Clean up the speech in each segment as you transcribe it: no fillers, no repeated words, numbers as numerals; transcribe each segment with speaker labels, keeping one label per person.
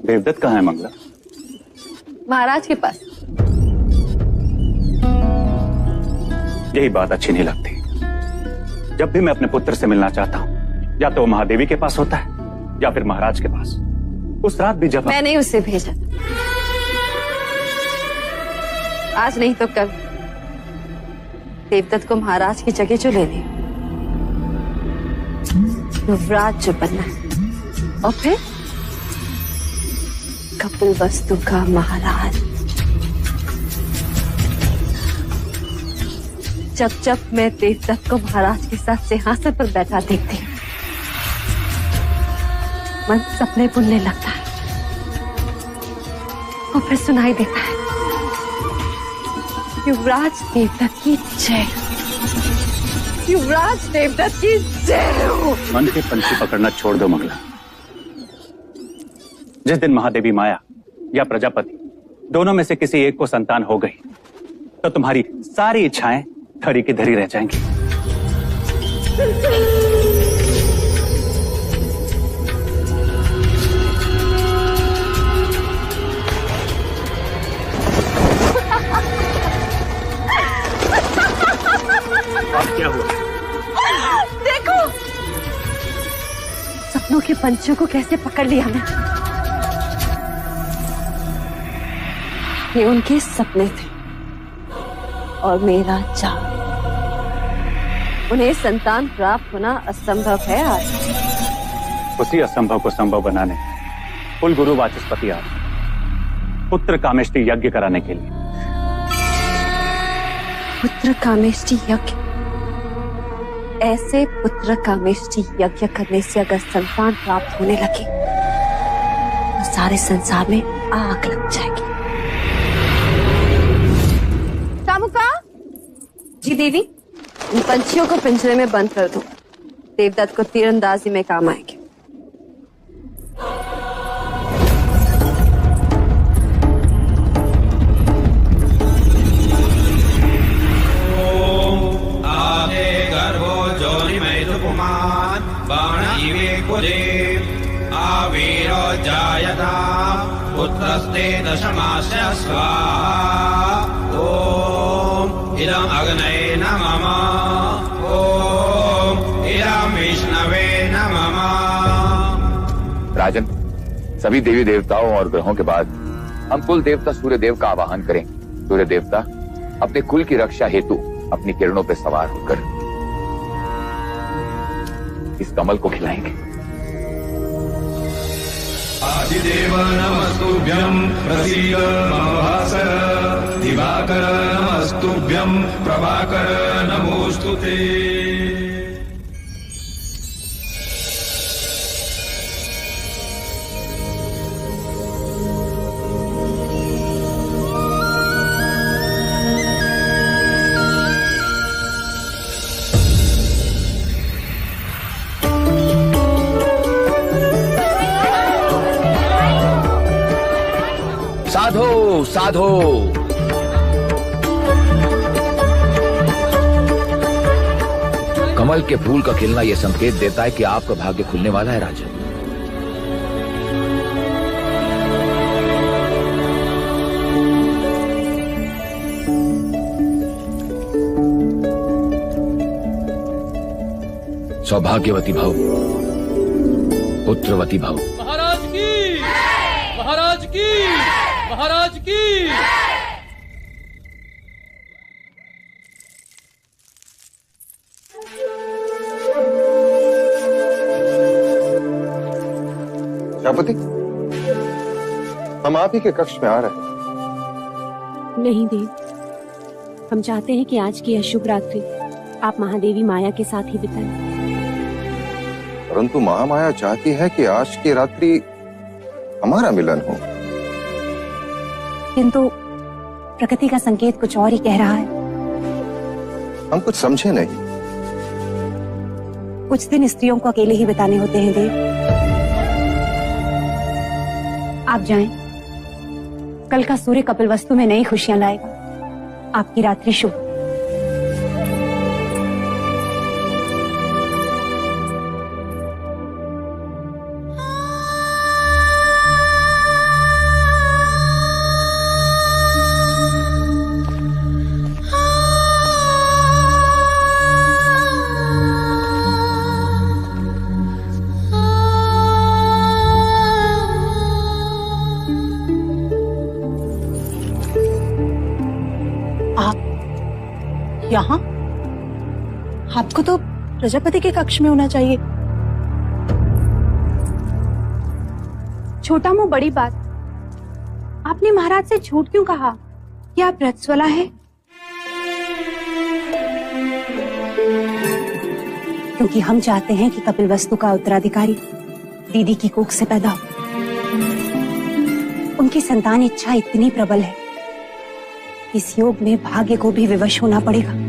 Speaker 1: देवदत्त कहाँ है मंगला?
Speaker 2: महाराज के पास।
Speaker 1: यही बात अच्छी नहीं लगती। जब भी मैं अपने पुत्र से मिलना चाहता हूँ, या तो वो महादेवी के पास होता है या फिर महाराज के पास। उस रात भी जब
Speaker 2: मैंने उसे भेजा, आज नहीं तो कल देवदत्त को महाराज की जगह जो लेनी, युवराज जो बनना है, और फिर कपिलवस्तु का महाराज। जब जब मैं देवदत्त को महाराज के साथ सिंहासन पर बैठा देखती हूँ, मन सपने बुनने लगता है और फिर सुनाई देता है, युवराज देवदत्त की जय, युवराज देवदत्त की जय।
Speaker 1: मन के पंछी पकड़ना छोड़ दो मंगला। जिस दिन महादेवी माया या प्रजापति दोनों में से किसी एक को संतान हो गई, तो तुम्हारी सारी इच्छाएं धरी की धरी रह जाएंगी। अब क्या हुआ?
Speaker 2: देखो, सपनों के पंछियों को कैसे पकड़ लिया मैं। ये उनके सपने थे और मेरा चाव। उन्हें संतान प्राप्त होना असंभव है आज।
Speaker 1: उसी असंभव को संभव बनाने कुल गुरु वाचस्पति आज पुत्र कामेष्टि यज्ञ कराने के लिए।
Speaker 2: पुत्र कामेष्टि यज्ञ? ऐसे पुत्र कामेष्टि यज्ञ करने से अगर संतान प्राप्त होने लगे तो सारे संसार में आग लग जाएगी। कामुका जी देवी, इन पंछियों को पिंजरे में बंद कर दो। देवदत्त को तीरंदाजी में काम आएंगे।
Speaker 3: आवीरो जायता पुत्रस्ते दशमास्य स्वाहा। ओम इदं अग्नये नमः। ओम इदं विष्णवे नमः।
Speaker 4: राजन, सभी देवी देवताओं और ग्रहों के बाद हम कुल देवता सूर्य देव का आवाहन करें। सूर्य देवता अपने कुल की रक्षा हेतु अपनी किरणों पर सवार होकर इस कमल को खिलाएंगे।
Speaker 3: आदिदेव नमस्तुभ्यं प्रसीद मम भास्कर। दिवाकर नमस्तुभ्यं प्रभाकर नमोस्तुते।
Speaker 4: साधो साधो, कमल के फूल का खिलना यह संकेत देता है कि आपका भाग्य खुलने वाला है राजन। सौभाग्यवती भव, पुत्रवती भव।
Speaker 5: महाराज की, महाराज की, महाराज की।
Speaker 6: प्रजापति, हम आप ही के कक्ष में आ रहे हैं।
Speaker 7: नहीं देव, हम चाहते हैं कि आज की यह शुभ रात्रि आप महादेवी माया के साथ ही बिताएं।
Speaker 6: परंतु महामाया चाहती है कि आज की रात्रि हमारा मिलन हो।
Speaker 7: किंतु प्रकृति का संकेत कुछ और ही कह रहा है।
Speaker 6: हम कुछ समझे नहीं।
Speaker 7: कुछ दिन स्त्रियों को अकेले ही बिताने होते हैं देव। आप जाएं, कल का सूर्य कपिलवस्तु में नई खुशियां लाएगा। आपकी रात्रि शुभ। आप यहाँ? आपको तो प्रजापति के कक्ष में होना चाहिए। छोटा मुंह बड़ी बात। आपने महाराज से झूठ क्यों कहा कि आप रजस्वला है? क्योंकि हम चाहते हैं कि कपिलवस्तु का उत्तराधिकारी दीदी की कोख से पैदा हो। उनकी संतान इच्छा इतनी प्रबल है, इस योग में भाग्य को भी विवश होना पड़ेगा।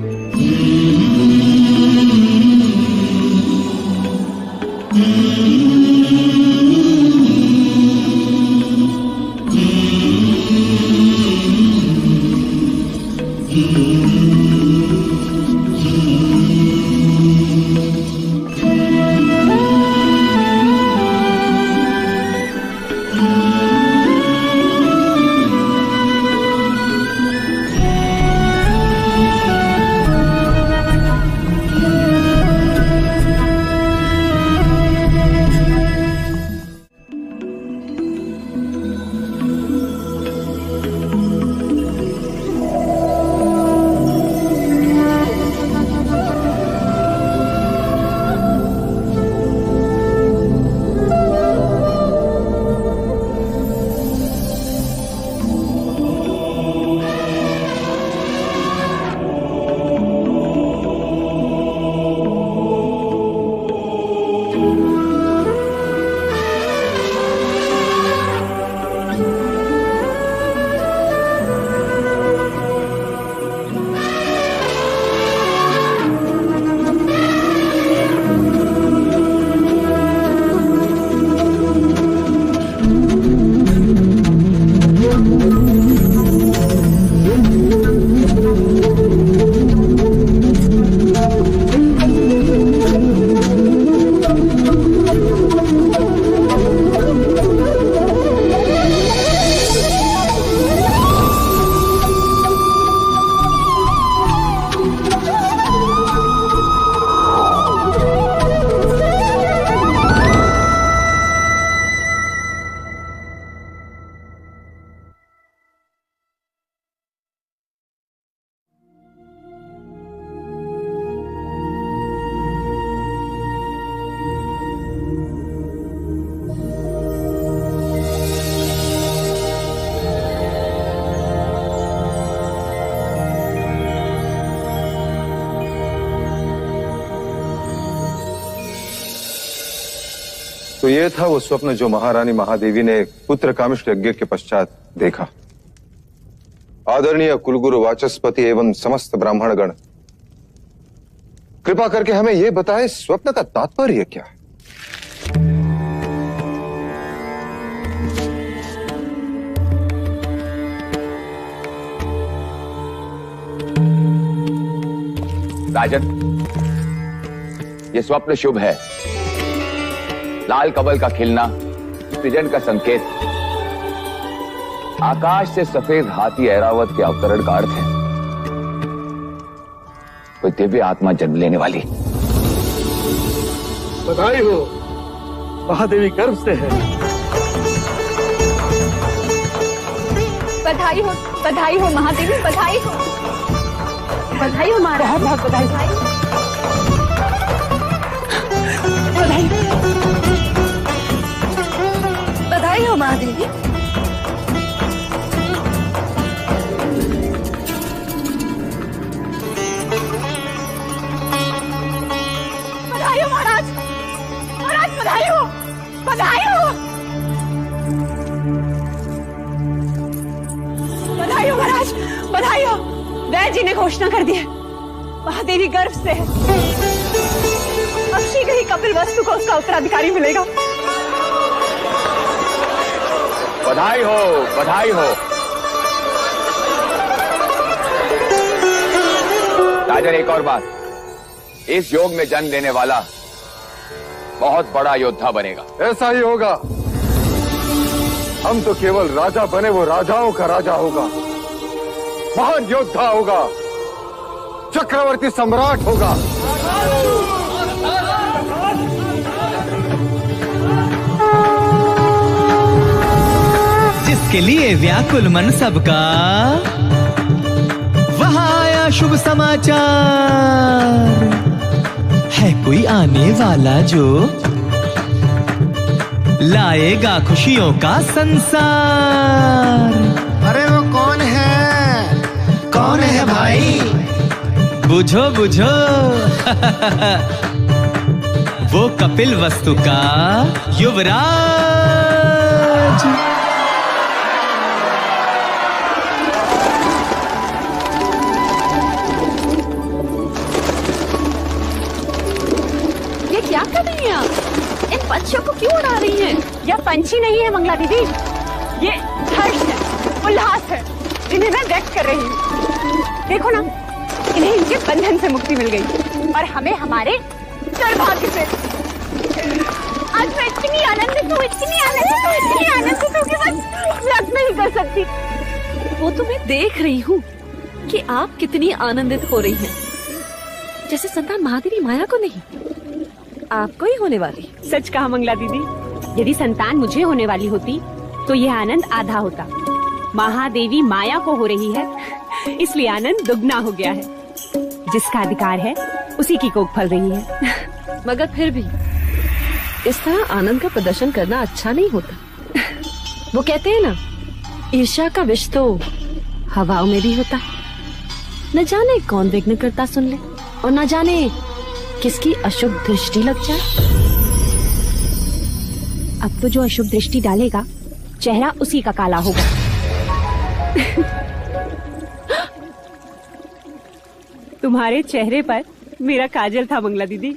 Speaker 6: तो ये था वो स्वप्न जो महारानी महादेवी ने पुत्र कामिष्ठ यज्ञ के पश्चात देखा। आदरणीय कुलगुरु वाचस्पति एवं समस्त ब्राह्मणगण, कृपा करके हमें यह बताएं स्वप्न का तात्पर्य क्या है?
Speaker 4: राजन, ये स्वप्न शुभ है। लाल कमल का खिलना सृजन का संकेत, आकाश से सफेद हाथी ऐरावत के अवतरण का अर्थ है। कोई दिव्य आत्मा जन्म लेने वाली।
Speaker 5: बधाई हो, महादेवी गर्भ से है।
Speaker 7: बधाई हो महादेवी, बधाई हो महाराज। बहुत बधाई।
Speaker 2: बधाई हो महादेवी।
Speaker 7: बधाई हो महाराज, बधाई हो। बधाई हो महाराज, बधाई हो। वैद्य जी ने घोषणा कर दी है, महादेवी गर्भ से है। अब शीघ्र ही कपिलवस्तु को उसका उत्तराधिकारी मिलेगा।
Speaker 4: बधाई हो, बधाई हो। राजन, एक और बात, इस योग में जन्म लेने वाला बहुत बड़ा योद्धा बनेगा।
Speaker 6: ऐसा ही होगा। हम तो केवल राजा बने, वो राजाओं का राजा होगा, महान योद्धा होगा, चक्रवर्ती सम्राट होगा।
Speaker 8: जिसके लिए व्याकुल मन सबका, वहां शुभ समाचार है, कोई आने वाला जो लाएगा खुशियों का संसार।
Speaker 9: अरे वो कौन है? कौन है भाई?
Speaker 8: बुझो बुझो वो कपिल वस्तु का युवराज।
Speaker 7: ये क्या कर रही हैं आप? इन पंछियों को क्यों उड़ा रही हैं? यह पंछी नहीं है मंगला दीदी, ये हर्ष है, उल्लास है, जिन्हें मैं व्यक्त कर रही हूँ। देखो ना, इन्हें इनके बंधन से मुक्ति मिल गई और हमें हमारे सौभाग्य से। आज मैं इतनी आनंदित हूँ, इतनी आनंदित हूँ, इतनी आनंदित हूँ कि बस व्यक्त नहीं कर सकती।
Speaker 2: वो तो मैं देख रही हूँ कि आप कितनी आनंदित हो रही हैं, जैसे संतान महादेवी माया को नहीं, आपको ही होने वाली।
Speaker 7: सच कहा मंगला दीदी, यदि संतान मुझे होने वाली होती तो यह आनंद आधा होता। महादेवी माया को हो रही है, इसलिए आनंद दुगना हो गया है। जिसका अधिकार है उसी की कोख फल रही है।
Speaker 2: मगर फिर भी इस तरह आनंद का प्रदर्शन करना अच्छा नहीं होता। वो कहते हैं ना, ईर्ष्या का विष तो हवाओं में भी होता है। न जाने कौन विघ्न करता सुन ले, और न जाने किसकी अशुभ दृष्टि लग जाए।
Speaker 7: अब तो जो अशुभ दृष्टि डालेगा, चेहरा उसी का काला होगा। तुम्हारे चेहरे पर मेरा काजल था मंगला दीदी।